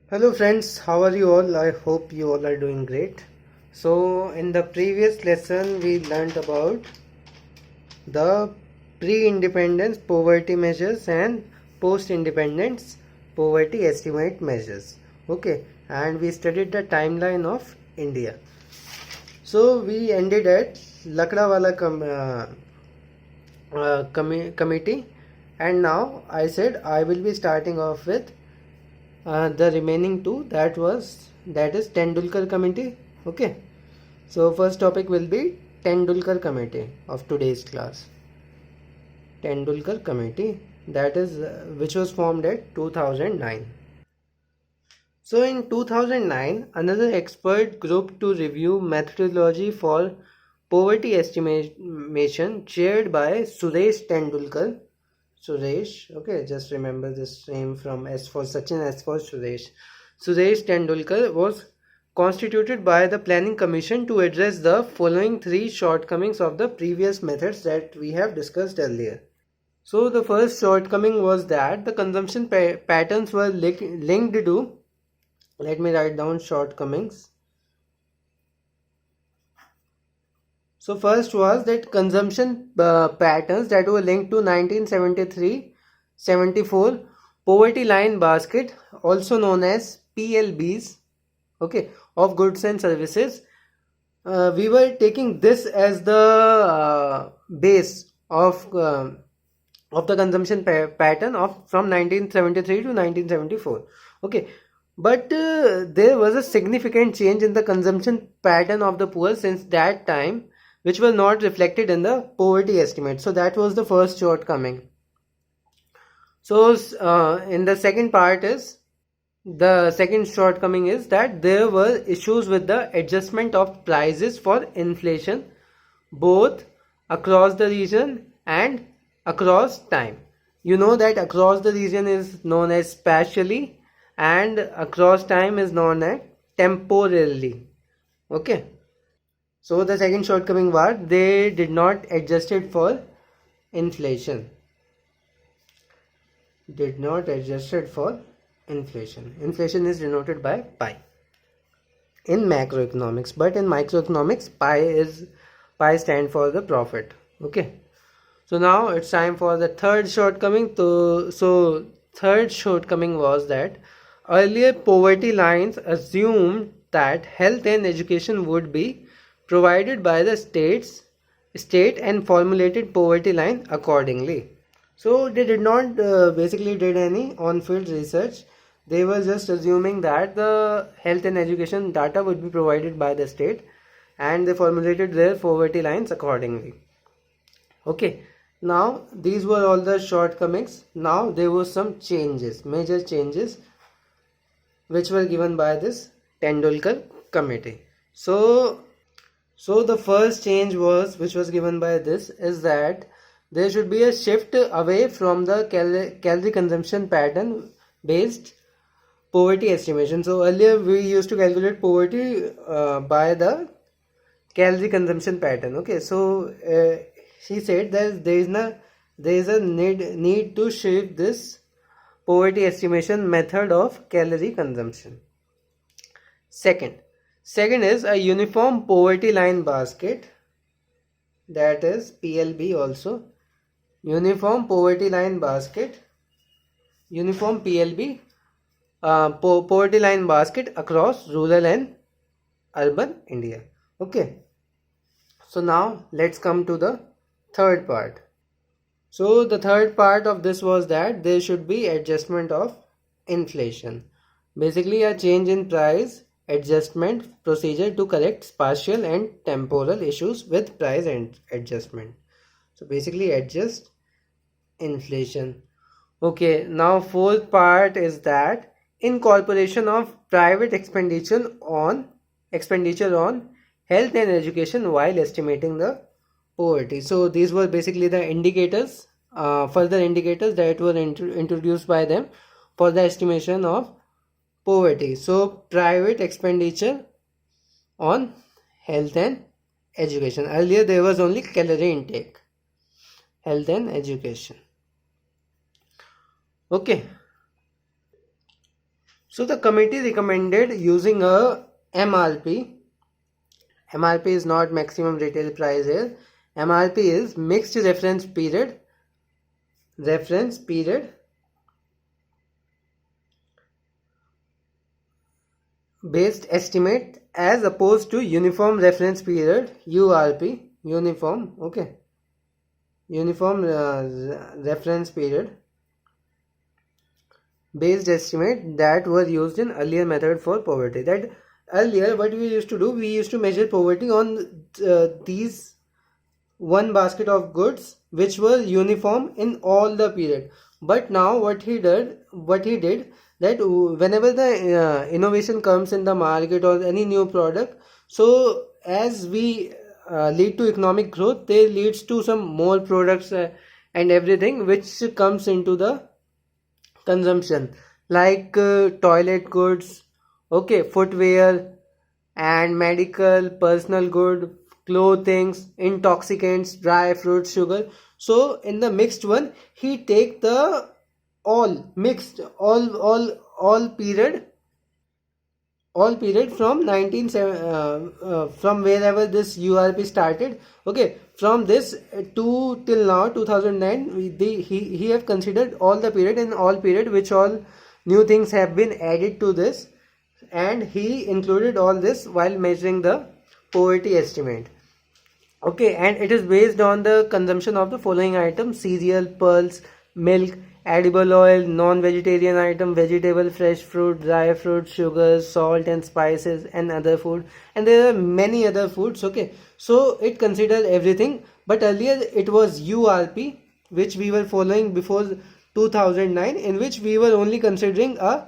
Hello friends, how are you all? I hope you all are doing great. So in the previous lesson we learned about the pre-independence poverty measures and post-independence poverty estimate measures. Okay, and we studied the timeline of India. So we ended at Lakdawala committee, and now I said I will be starting off with the remaining two, that is Tendulkar committee. Okay, so first topic will be Tendulkar committee of today's class. Tendulkar committee, that is which was formed at 2009. So in 2009, another expert group to review methodology for poverty estimation chaired by Suresh Tendulkar. Suresh, okay, just remember this name from S for Sachin, S for Suresh. Suresh Tendulkar was constituted by the Planning Commission to address the following three shortcomings of the previous methods that we have discussed earlier. So the first shortcoming was that the consumption patterns were linked to, let me write down shortcomings. So first was that consumption patterns that were linked to 1973-74 poverty line basket, also known as PLBs, okay, of goods and services. We were taking this as the base of the consumption pattern of from 1973 to 1974. Okay, but there was a significant change in the consumption pattern of the poor since that time, which was not reflected in the poverty estimate. So that was the first shortcoming. So in the second part is, the second shortcoming is that there were issues with the adjustment of prices for inflation, both across the region and across time. You know that across the region is known as spatially and across time is known as temporally. Okay. So the second shortcoming was they did not adjust it for inflation. Did not adjust it for inflation. Inflation is denoted by pi in macroeconomics, but in microeconomics pi stand for the profit. Okay. So now it's time for the third shortcoming. So third shortcoming was that earlier poverty lines assumed that health and education would be provided by the state and formulated poverty line accordingly. So they did not basically did any on-field research. They were just assuming that the health and education data would be provided by the state, and they formulated their poverty lines accordingly. Okay, now these were all the shortcomings. Now there were some changes, major changes, which were given by this Tendulkar committee. So the first change which was given by this is that there should be a shift away from the calorie consumption pattern based poverty estimation. So earlier we used to calculate poverty by the calorie consumption pattern. Okay, so he said that there is a need to shift this poverty estimation method of calorie consumption. Second is a uniform poverty line basket, that is PLB also. Uniform poverty line basket, uniform PLB poverty line basket across rural and urban India. Okay, so now let's come to the third part. So the third part of this was that there should be adjustment of inflation, basically a change in price adjustment procedure to correct spatial and temporal issues with price and adjustment. So basically adjust inflation. Okay, now fourth part is that incorporation of private expenditure on health and education while estimating the poverty. So these were basically the indicators, further indicators that were introduced by them for the estimation of poverty. So private expenditure on health and education. Earlier there was only calorie intake, health and education. Okay, So the committee recommended using a MRP. MRP is not maximum retail price here. MRP is mixed reference period based estimate, as opposed to uniform reference period, URP, uniform reference period based estimate that were used in earlier method for poverty. That earlier what we used to do, we used to measure poverty on these one basket of goods which were uniform in all the period. But now what he did that whenever the innovation comes in the market or any new product, so as we lead to economic growth, they leads to some more products and everything which comes into the consumption, like toilet goods, footwear and medical, personal good, clothing, intoxicants, dry fruits, sugar. So in the mixed one, he take the all mixed all period from from wherever this URP started. From this to till now 2009, he have considered all the period, and all period which all new things have been added to this, and he included all this while measuring the poverty estimate. And it is based on the consumption of the following items: cereal, pearls, milk, edible oil, non-vegetarian item, vegetable, fresh fruit, dry fruit, sugar, salt and spices, and other food. And there are many other foods. So it considered everything, but earlier it was URP which we were following before 2009, in which we were only considering a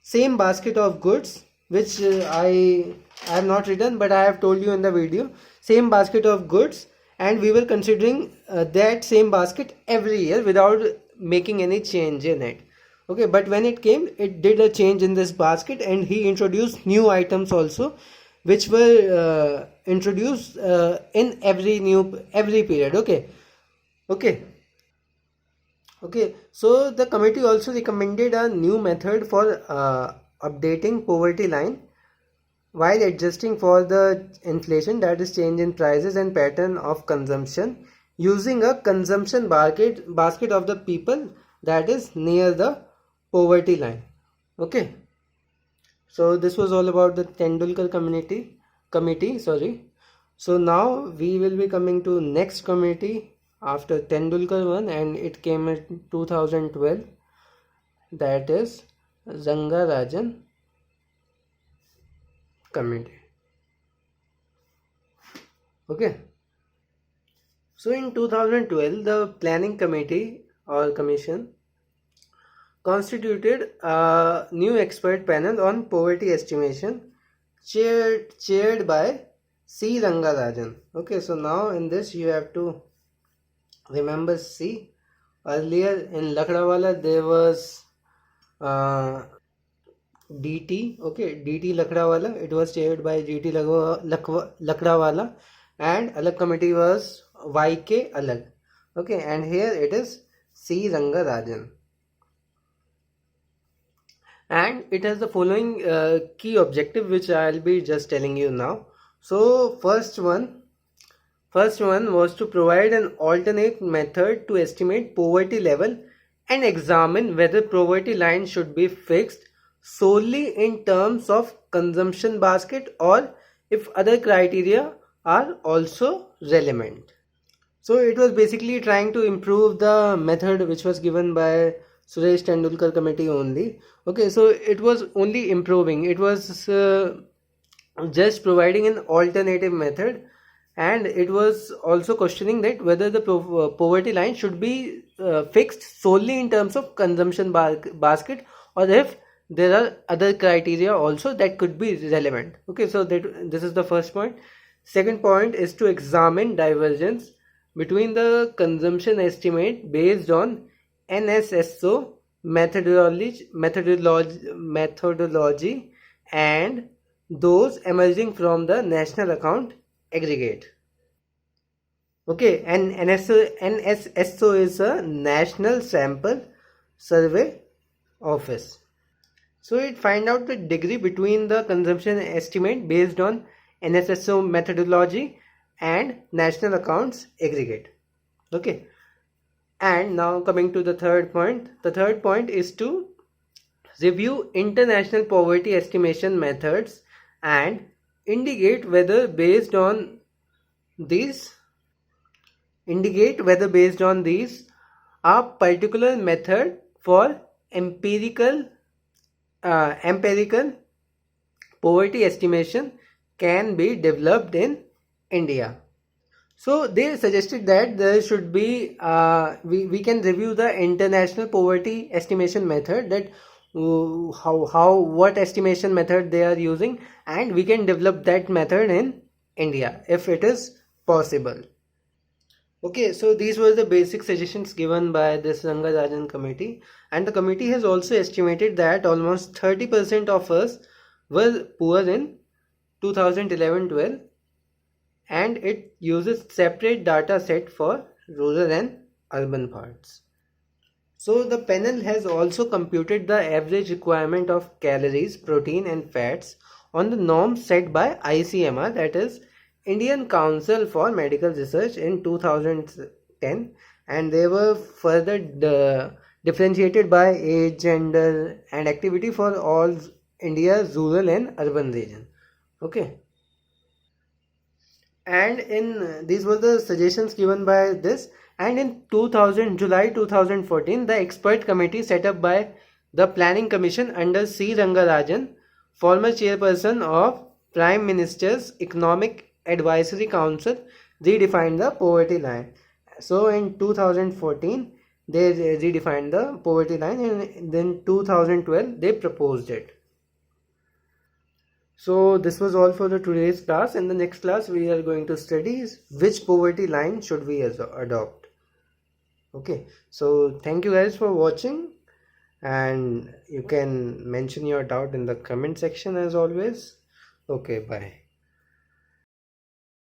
same basket of goods, which I have not written, but I have told you in the video, same basket of goods, and we were considering that same basket every year without making any change in it. But when it came, it did a change in this basket, and he introduced new items also, which were introduced in every period. So the committee also recommended a new method for updating poverty line while adjusting for the inflation, that is change in prices and pattern of consumption, using a consumption basket of the people that is near the poverty line. So this was all about the Tendulkar committee. So now we will be coming to next committee after Tendulkar one, and it came in 2012, that is Rangarajan committee. So in 2012, the planning committee or commission constituted a new expert panel on poverty estimation, chaired by C. Rangarajan. So now in this you have to remember C. Earlier in Lakdawala there was DT. DT Lakdawala. It was chaired by GT Lakdawala, and Alag committee was YK Alag. And here it is C. Rangarajan. And it has the following key objective, which I'll be just telling you now. So first one was to provide an alternate method to estimate poverty level and examine whether poverty line should be fixed solely in terms of consumption basket, or if other criteria are also relevant. So it was basically trying to improve the method which was given by Suresh Tendulkar committee only. So it was only improving. It was just providing an alternative method, and it was also questioning that whether the poverty line should be fixed solely in terms of consumption basket, or if there are other criteria also that could be relevant. So this is the first point. Second point is to examine divergence between the consumption estimate based on NSSO methodology and those emerging from the national account aggregate. And NSSO is a National Sample Survey Office. So it find out the degree between the consumption estimate based on NSSO methodology and national accounts aggregate. Okay. And now coming to the third point. The third point is to review international poverty estimation methods and indicate whether based on these a particular method for empirical poverty estimation can be developed in India. So they suggested that there should be we can review the international poverty estimation method, that what estimation method they are using, and we can develop that method in India if it is possible. Okay, so these were the basic suggestions given by this Rangarajan committee, and the committee has also estimated that almost 30% of us were poor in 2011-12, and it uses separate data set for rural and urban parts. So the panel has also computed the average requirement of calories, protein and fats on the norms set by ICMR, that is Indian Council for Medical Research, in 2010, and they were further differentiated by age, gender and activity for all India's rural and urban region. Okay. And in these were the suggestions given by this, and in July 2014, the expert committee set up by the Planning Commission under C. Rangarajan, former chairperson of Prime Minister's Economic Advisory Council, redefined the poverty line. So in 2014 they redefined the poverty line, and then 2012 they proposed it. So this was all for the today's class. In the next class we are going to study which poverty line should we adopt. Okay, so thank you guys for watching, and you can mention your doubt in the comment section as always. Okay, bye.